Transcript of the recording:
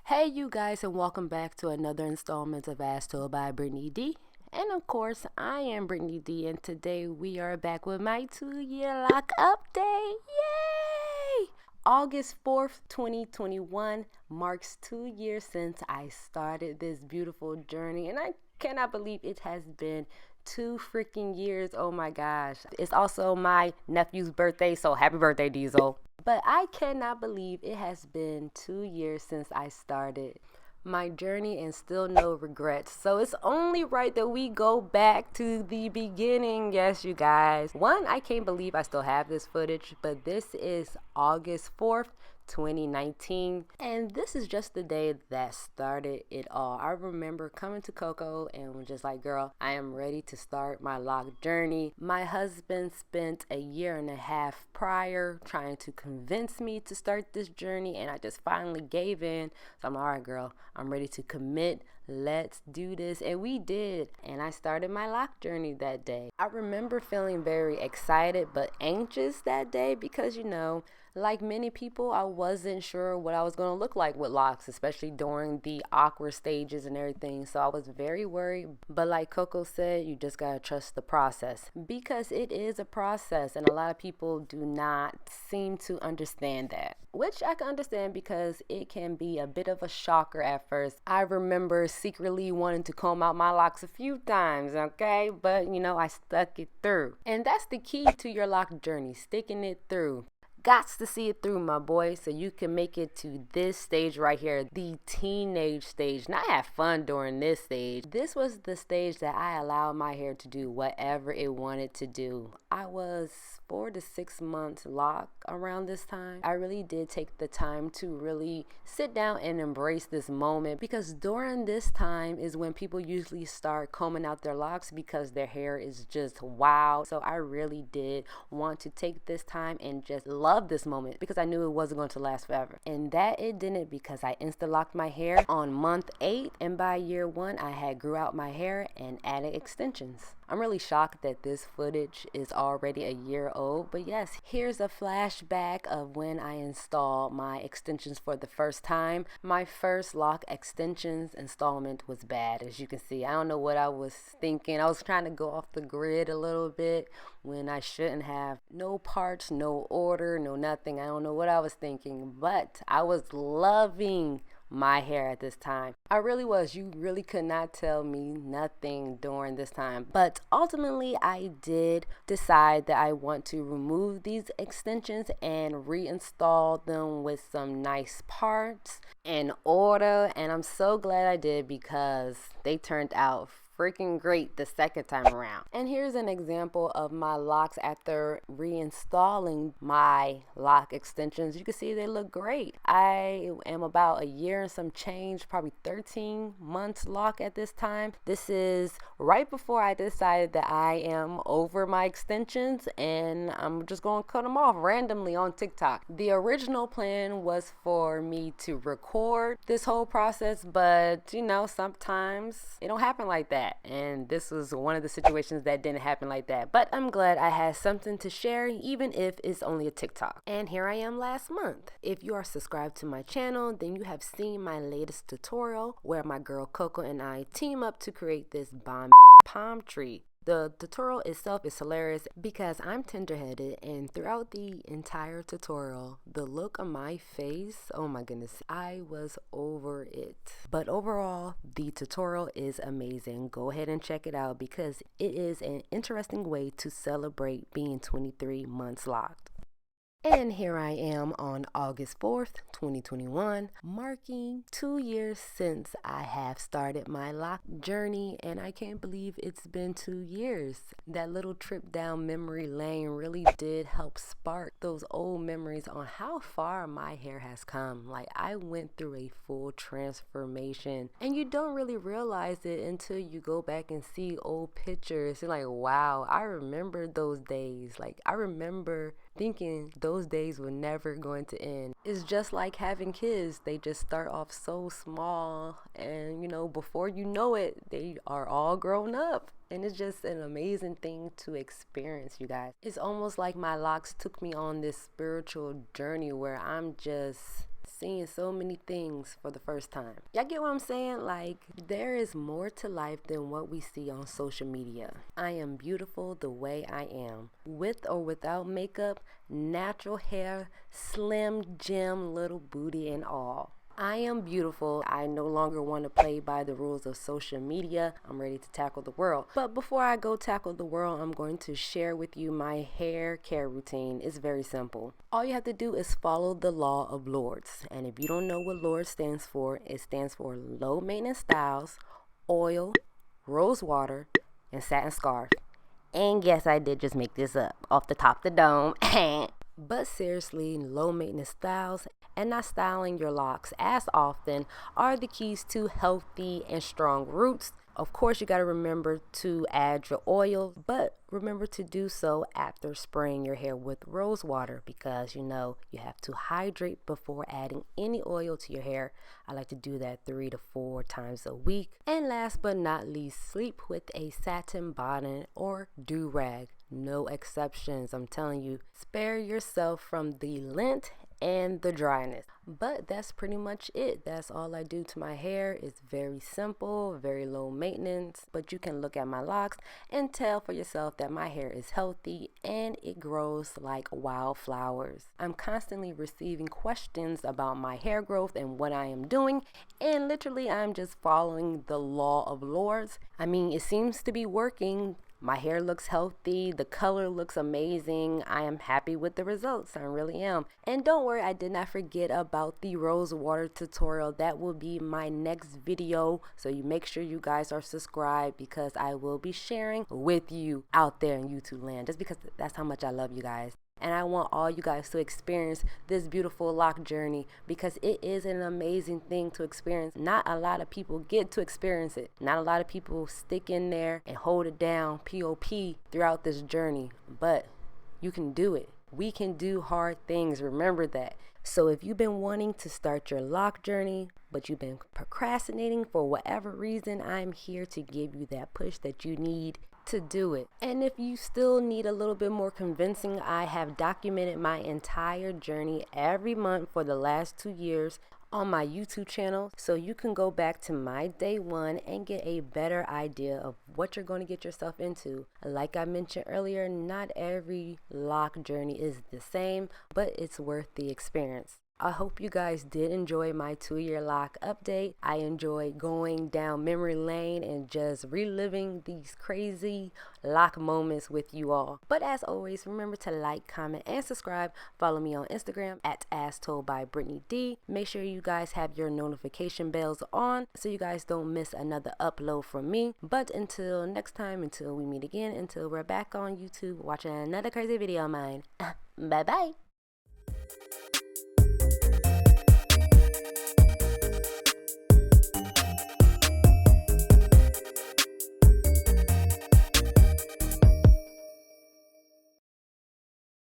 Hey you guys, and welcome back to another installment of Asked Told by Brittany D. And of course, I am Brittany D, and today we are back with my 2-year lock update. Yay! August 4th, 2021 marks 2 years since I started this beautiful journey, and I cannot believe it has been 2 freaking years. Oh my gosh. It's also my nephew's birthday, so happy birthday, Diesel. But I cannot believe it has been 2 years since I started my journey and still no regrets. So it's only right that we go back to the beginning. Yes, you guys. One, I can't believe I still have this footage, but this is August 4th, 2019, and this is just the day that started it all. I remember coming to Coco and was just like, girl, I am ready to start my lock journey. My husband spent a year and a half prior trying to convince me to start this journey, and I just finally gave in. So I'm like, all right, girl, I'm ready to commit. Let's do this. And we did. And I started my lock journey that day. I remember feeling very excited but anxious that day because, like many people, I wasn't sure what I was going to look like with locks, especially during the awkward stages and everything. So I was very worried. But like Coco said, you just got to trust the process, because it is a process, and a lot of people do not seem to understand that, which I can understand because it can be a bit of a shocker at first. I remember secretly wanting to comb out my locks a few times, okay? But I stuck it through. And that's the key to your lock journey, sticking it through. Gots to see it through, my boy, so you can make it to this stage right here, the teenage stage. And I had fun during this stage. This was the stage that I allowed my hair to do whatever it wanted to do. I was 4 to 6 months lock around this time. I really did take the time to really sit down and embrace this moment, because during this time is when people usually start combing out their locks because their hair is just wow. So I really did want to take this time and just love this moment, because I knew it wasn't going to last forever. And that it didn't, because I insta-locked my hair on month 8, and by year 1 I had grew out my hair and added extensions. I'm really shocked that this footage is already a year old, but yes, here's a flashback of when I installed my extensions for the first time. My first lock extensions installment was bad, as you can see. I don't know what I was thinking. I was trying to go off the grid a little bit when I shouldn't have. No parts, no order, no nothing. I don't know what I was thinking, but I was loving my hair at this time. I really was. You really could not tell me nothing during this time. But ultimately, I did decide that I want to remove these extensions and reinstall them with some nice parts in order. And I'm so glad I did, because they turned out freaking great the second time around. And here's an example of my locks after reinstalling my lock extensions. You can see they look great. I am about a year and some change, probably 13 months lock at this time. This is right before I decided that I am over my extensions and I'm just going to cut them off randomly on TikTok. The original plan was for me to record this whole process, but sometimes it don't happen like that. And this was one of the situations that didn't happen like that. But I'm glad I had something to share, even if it's only a TikTok. And here I am last month. If you are subscribed to my channel, then you have seen my latest tutorial where my girl Coco and I team up to create this bomb palm tree. The tutorial itself is hilarious because I'm tender-headed, and throughout the entire tutorial, the look on my face, oh my goodness, I was over it. But overall, the tutorial is amazing. Go ahead and check it out, because it is an interesting way to celebrate being 23 months locked. And here I am on August 4th, 2021, marking 2 years since I have started my lock journey, and I can't believe it's been 2 years. That little trip down memory lane really did help spark those old memories on how far my hair has come. Like, I went through a full transformation, and you don't really realize it until you go back and see old pictures. You're like, wow, I remember those days. Like, I remember thinking those days were never going to end. It's just like having kids. They just start off so small, and before you know it, they are all grown up. And it's just an amazing thing to experience, you guys. It's almost like my locks took me on this spiritual journey where I'm just seeing so many things for the first time. Y'all get what I'm saying? Like, there is more to life than what we see on social media. I am beautiful the way I am, with or without makeup, natural hair, slim, gym, little booty and all. I am beautiful. I no longer want to play by the rules of social media. I'm ready to tackle the world. But before I go tackle the world, I'm going to share with you my hair care routine. It's very simple. All you have to do is follow the law of Lords. And if you don't know what Lords stands for, it stands for low maintenance styles, oil, rose water, and satin scarf. And yes, I did just make this up off the top of the dome. But seriously, low maintenance styles and not styling your locks as often are the keys to healthy and strong roots. Of course, you got to remember to add your oil, but remember to do so after spraying your hair with rose water, because you know you have to hydrate before adding any oil to your hair. I like to do that 3 to 4 times a week. And last but not least, sleep with a satin bonnet or do-rag. No exceptions. I'm telling you, spare yourself from the lint and the dryness. But that's pretty much it. That's all I do to my hair. It's very simple, very low maintenance, but you can look at my locks and tell for yourself that my hair is healthy and it grows like wildflowers. I'm constantly receiving questions about my hair growth and what I am doing, and literally I'm just following the law of Lords. I mean, it seems to be working. My hair looks healthy, the color looks amazing. I am happy with the results, I really am. And don't worry, I did not forget about the rose water tutorial. That will be my next video, so you make sure you guys are subscribed, because I will be sharing with you out there in YouTube land, just because that's how much I love you guys. And I want all you guys to experience this beautiful lock journey, because it is an amazing thing to experience. Not a lot of people get to experience it. Not a lot of people stick in there and hold it down, POP, throughout this journey. But you can do it. We can do hard things. Remember that. So if you've been wanting to start your lock journey, but you've been procrastinating for whatever reason, I'm here to give you that push that you need to do it. And if you still need a little bit more convincing, I have documented my entire journey every month for the last 2 years on my YouTube channel, so you can go back to my day one and get a better idea of what you're going to get yourself into. Like I mentioned earlier, not every lock journey is the same, but it's worth the experience. I hope you guys did enjoy my 2-year lock update. I enjoyed going down memory lane and just reliving these crazy lock moments with you all. But as always, remember to like, comment, and subscribe. Follow me on Instagram at astoldby Brittany D. Make sure you guys have your notification bells on so you guys don't miss another upload from me. But until next time, until we meet again, until we're back on YouTube watching another crazy video of mine, bye bye.